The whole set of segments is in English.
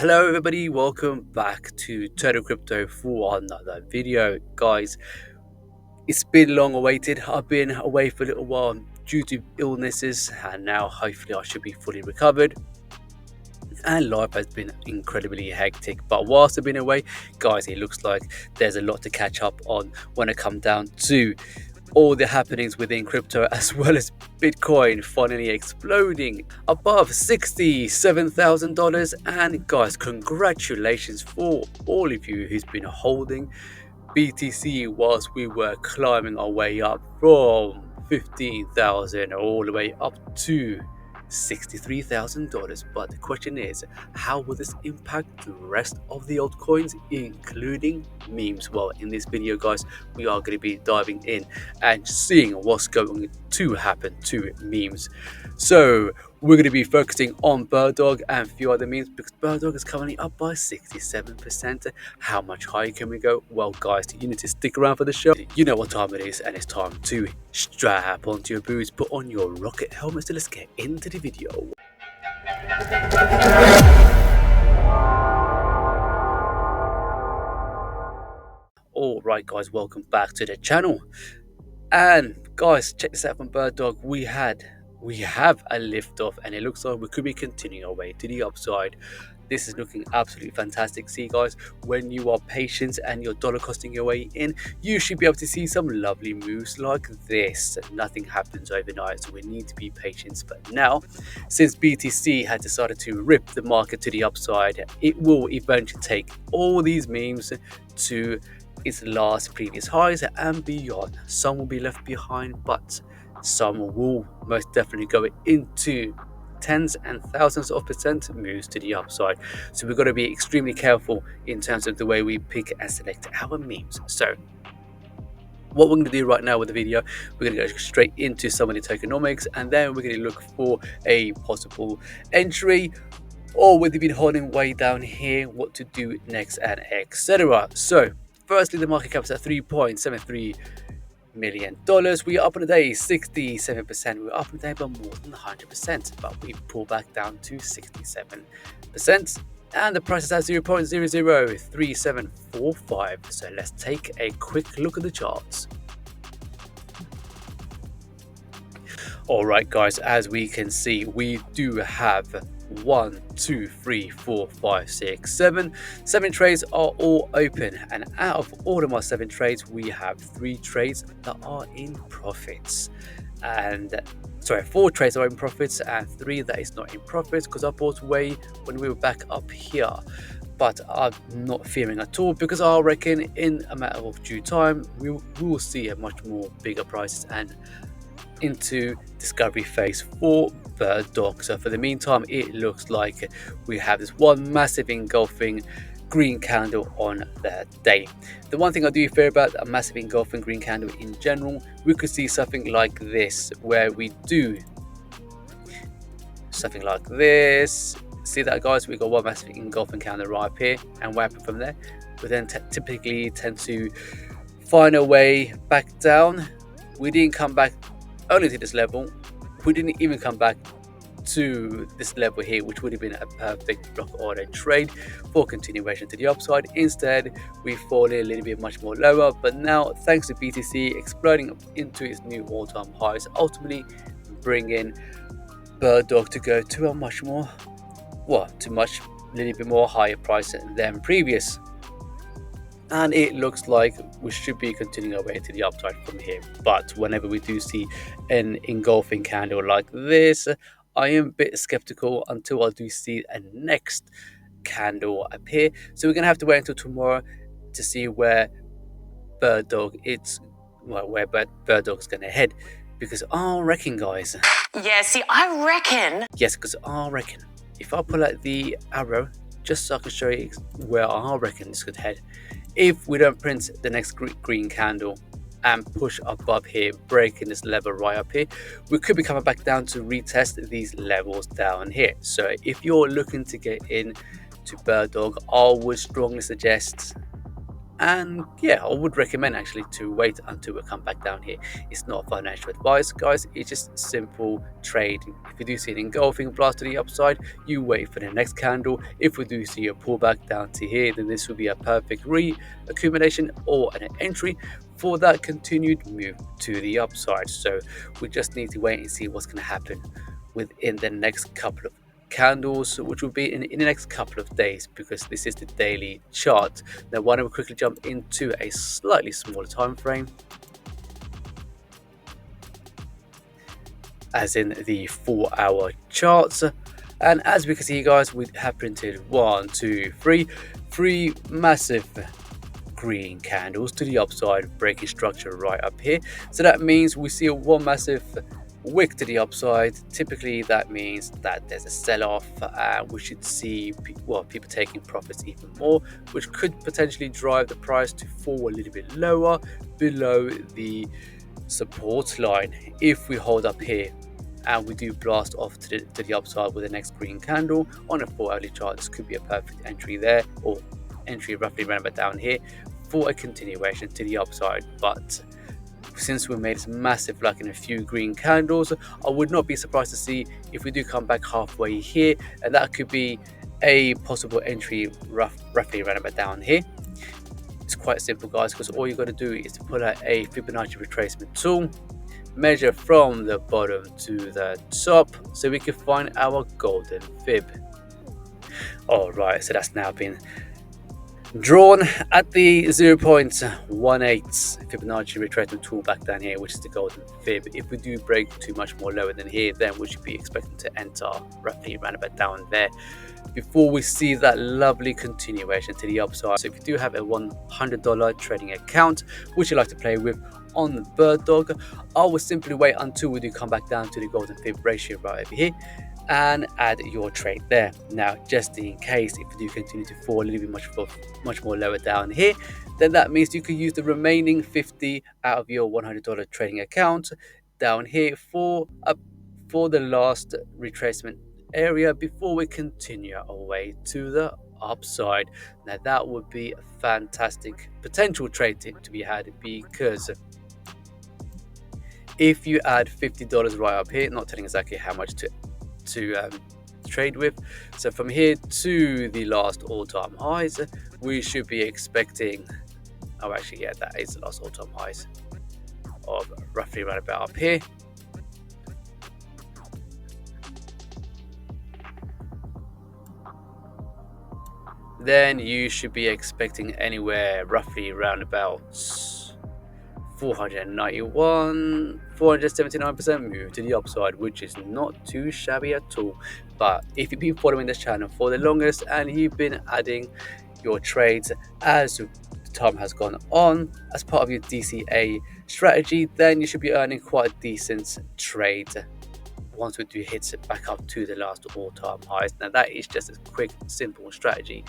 Hello everybody, welcome back to Total Crypto for another video. Guys, it's been long awaited. I've been away for a little while due to illnesses, and now hopefully I should be fully recovered. And life has been incredibly hectic, but whilst I've been away, guys, it looks like there's a lot to catch up on when it comes down to all the happenings within crypto, as well as Bitcoin finally exploding above $67,000. And guys, congratulations for all of you who's been holding BTC whilst we were climbing our way up from 15,000 all the way up to $63,000. But the question is, how will this impact the rest of the altcoins, including memes? Well, in this video, guys, we are going to be diving in and seeing what's going to happen to memes. So we're going to be focusing on Birddog and a few other memes, because Birddog is currently up by 67%. How much higher can we go? Well, guys, you need to stick around for the show. You know what time it is, and it's time to strap onto your boots, put on your rocket helmets, so let's get into the video. Alright guys, welcome back to the channel. And guys, check this out from Birddog. We have a lift off, and it looks like we could be continuing our way to the upside. This is looking absolutely fantastic. See guys, when you are patient and you're dollar costing your way in, you should be able to see some lovely moves like this. Nothing happens overnight, so we need to be patient. But now, since BTC had decided to rip the market to the upside, it will eventually take all these memes to its last previous highs and beyond. Some will be left behind, but some will most definitely go into tens and thousands of percent moves to the upside. So we've got to be extremely careful in terms of the way we pick and select our memes. So what we're going to do right now with the video, we're going to go straight into some of the tokenomics, and then we're going to look for a possible entry, or whether you've been holding way down here, what to do next, and etc. So firstly, the market cap is at $3.73 million. We are up on the day 67%. We're up on the day by more than 100%, but we pull back down to 67%, and the price is at 0.003745. So let's take a quick look at the charts. Alright guys, as we can see, we do have 1, 2, 3, 4, 5, 6, 7 trades are all open, and out of all of my 7 trades, we have 3 trades that are in profits, and 4 trades are in profits and 3 that is not in profits, because I bought away when we were back up here. But I'm not fearing at all, because I reckon in a matter of due time we will see a much more bigger prices and into discovery phase for Birddog. So for the meantime, it looks like we have this one massive engulfing green candle on the day. The one thing I do fear about a massive engulfing green candle in general, we could see something like this, where we do something like this. See that guys, we got one massive engulfing candle right up here, and what happened from there, we then typically tend to find a way back down. We didn't come back only to this level, we didn't even come back to this level here, which would have been a perfect block order trade for continuation to the upside. Instead, we fall a little bit much more lower, but now thanks to BTC exploding into its new all-time highs, ultimately bringing Birddog to go to a much more, little bit more higher price than previous. And it looks like we should be continuing our way to the upside from here. But whenever we do see an engulfing candle like this, I am a bit skeptical until I do see a next candle appear. So we're going to have to wait until tomorrow to see where Birddog is going to head. Because I reckon, guys. Yeah, see, I reckon. Yes, because I reckon. If I pull out the arrow, just so I can show you where I reckon this could head. If we don't print the next green candle and push above here, breaking this level right up here, we could be coming back down to retest these levels down here. So if you're looking to get in to Birddog, I would strongly suggest And yeah, I would recommend actually to wait until we come back down here. It's not financial advice, guys. It's just simple trading. If you do see an engulfing blast to the upside, you wait for the next candle. If we do see a pullback down to here, then this will be a perfect re-accumulation or an entry for that continued move to the upside. So we just need to wait and see what's going to happen within the next couple of candles, which will be in the next couple of days, because this is the daily chart. Now why don't we quickly jump into a slightly smaller time frame, as in the 4-hour charts. And as we can see, guys, we have printed three massive green candles to the upside, breaking structure right up here. So that means we see one massive wick to the upside. Typically that means that there's a sell-off, we should see people taking profits even more, which could potentially drive the price to fall a little bit lower below the support line. If we hold up here and we do blast off to the upside with the next green candle on a 4-hourly chart, this could be a perfect entry there, or entry roughly around about down here, for a continuation to the upside. But since we made this massive luck in a few green candles, I would not be surprised to see if we do come back halfway here, and that could be a possible entry roughly around about down here. It's quite simple, guys, because all you got to do is to pull out a Fibonacci retracement tool, measure from the bottom to the top so we can find our golden fib. Alright, so that's now been drawn at the 0.18 Fibonacci retracement tool back down here, which is the golden fib. If we do break too much more lower than here, then we should be expecting to enter roughly around about down there before we see that lovely continuation to the upside. So if you do have a $100 trading account which you like to play with on the Bird Dog, I will simply wait until we do come back down to the golden fib ratio right over here and add your trade there. Now, just in case if you do continue to fall a little bit much more lower down here, then that means you can use the remaining 50 out of your $100 trading account down here for the last retracement area before we continue our way to the upside. Now that would be a fantastic potential trade to be had, because if you add $50 right up here, not telling exactly how much to trade with, so from here to the last all-time highs, we should be expecting, oh actually yeah, that is the last all-time highs of roughly right about up here. Then you should be expecting anywhere roughly around about 479% move to the upside, which is not too shabby at all. But if you've been following this channel for the longest and you've been adding your trades as time has gone on as part of your DCA strategy, then you should be earning quite a decent trade once we do hit it back up to the last all-time highs. Now that is just a quick simple strategy.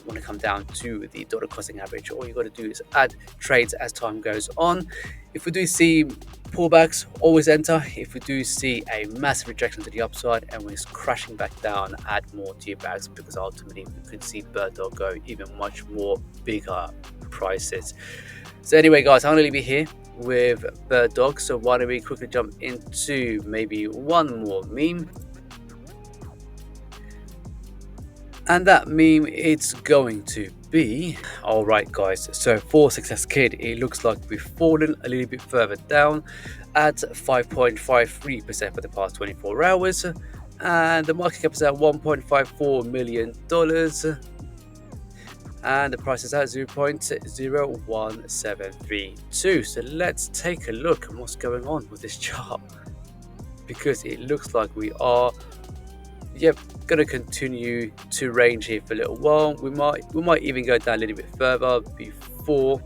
When it comes down to the dollar costing average, all you got to do is add trades as time goes on. If we do see pullbacks, always enter. If we do see a massive rejection to the upside and when it's crashing back down, add more to your bags, because ultimately we could see Bird Dog go even much more bigger prices. So anyway, guys, I'm going to leave you here with Bird Dog, so why don't we quickly jump into maybe one more meme. And that meme, it's going to be, alright guys, so for Success Kid, it looks like we've fallen a little bit further down at 5.53% for the past 24 hours, and the market cap is at $1.54 million, and the price is at 0.01732. So let's take a look at what's going on with this chart, because it looks like we are going to continue to range here for a little while. We might even go down a little bit further before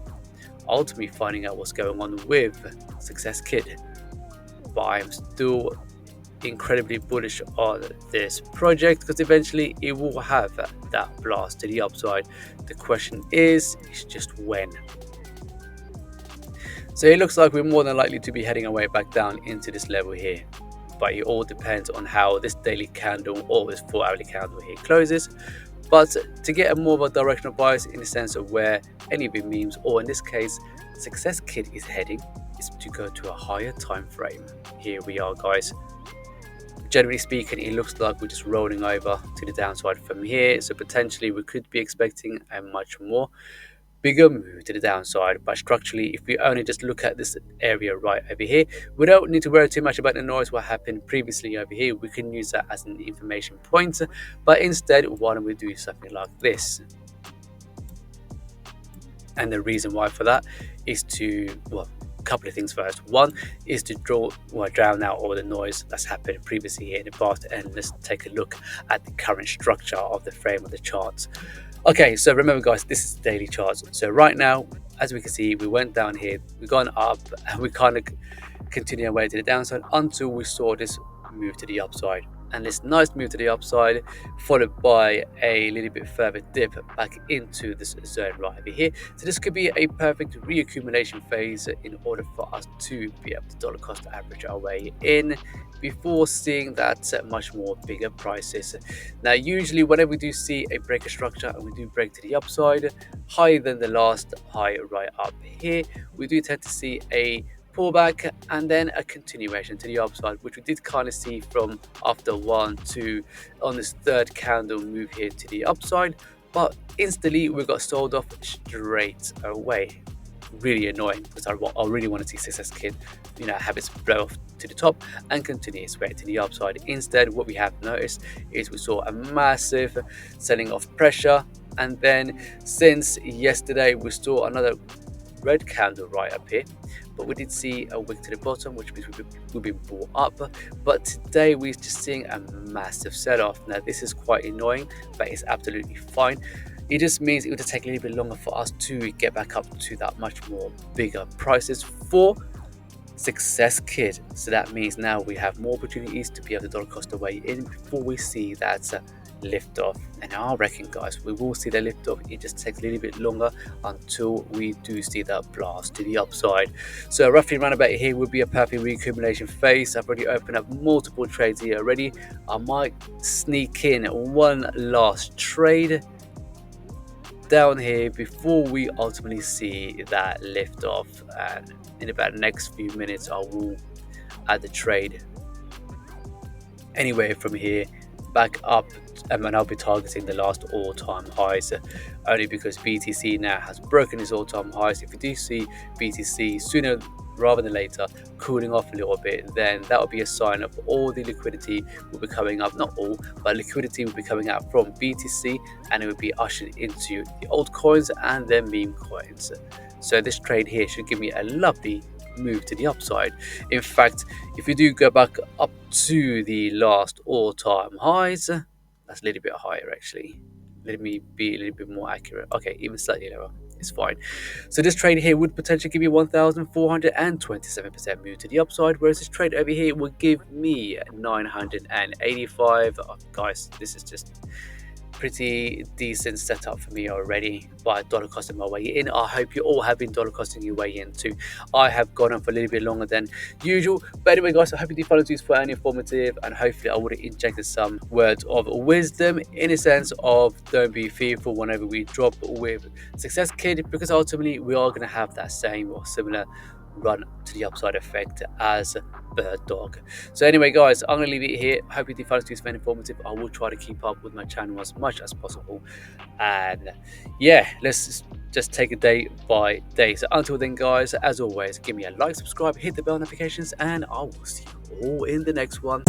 ultimately finding out what's going on with Success Kid. But I'm still incredibly bullish on this project, because eventually it will have that blast to the upside. The question is just when. So it looks like we're more than likely to be heading our way back down into this level here, but it all depends on how this daily candle or this 4-hourly candle here closes. But to get a more of a directional bias in the sense of where any of the memes, or in this case, Success Kid is heading, is to go to a higher time frame. Here we are, guys. Generally speaking, it looks like we're just rolling over to the downside from here, so potentially we could be expecting a much more bigger move to the downside. But structurally, if we only just look at this area right over here, we don't need to worry too much about the noise what happened previously over here. We can use that as an information point, but instead, why don't we do something like this? And the reason why for that is to, well, a couple of things. First one is to drown out all the noise that's happened previously here in the past, and let's take a look at the current structure of the frame of the charts. Okay, so remember guys, this is the daily charts. So right now, as we can see, we went down here, we've gone up, and we kind of continue our way to the downside until we saw this move to the upside. And this nice move to the upside, followed by a little bit further dip back into this zone right over here. So this could be a perfect reaccumulation phase in order for us to be able to dollar cost average our way in before seeing that much more bigger prices. Now, usually whenever we do see a breaker structure and we do break to the upside higher than the last high right up here, we do tend to see a pullback and then a continuation to the upside, which we did kind of see from after 1 2 on this third candle move here to the upside, but instantly we got sold off straight away. Really annoying, because I really want to see Success Kid, have its blow off to the top and continue its way to the upside. Instead, what we have noticed is we saw a massive selling off pressure, and then since yesterday we saw another red candle right up here, but we did see a wick to the bottom, which means we've been bought up. But today we're just seeing a massive sell-off. Now this is quite annoying, but it's absolutely fine. It just means it would take a little bit longer for us to get back up to that much more bigger prices for Success Kid. So that means now we have more opportunities to be able to dollar cost away in before we see that lift off. And I reckon guys, we will see the lift off. It just takes a little bit longer until we do see that blast to the upside. So roughly around about here would be a perfect reaccumulation phase. I've already opened up multiple trades here already. I might sneak in one last trade down here before we ultimately see that lift off, and in about the next few minutes I will add the trade anyway from here back up, and I'll be targeting the last all-time highs, only because BTC now has broken its all-time highs. If you do see BTC sooner rather than later cooling off a little bit, then that will be a sign of all the liquidity will be coming up, not all, but liquidity will be coming out from BTC, and it will be ushered into the altcoins and their meme coins. So this trade here should give me a lovely move to the upside. In fact, if you do go back up to the last all-time highs, that's a little bit higher actually. Let me be a little bit more accurate. Okay, even slightly lower. It's fine. So this trade here would potentially give you 1,427% move to the upside, whereas this trade over here would give me 985. Oh, guys, this is just pretty decent setup for me already by dollar costing my way in. I hope you all have been dollar costing your way in too. I have gone on for a little bit longer than usual, but anyway guys, I hope you did find this useful and informative, and hopefully I would have injected some words of wisdom in a sense of don't be fearful whenever we drop with Success Kid, because ultimately we are going to have that same or similar run to the upside effect as Bird Dog. So anyway guys, I'm going to leave it here. Hope you did find this very informative. I will try to keep up with my channel as much as possible, and yeah, let's just take it day by day. So until then guys, as always, give me a like, subscribe, hit the bell notifications, and I will see you all in the next one.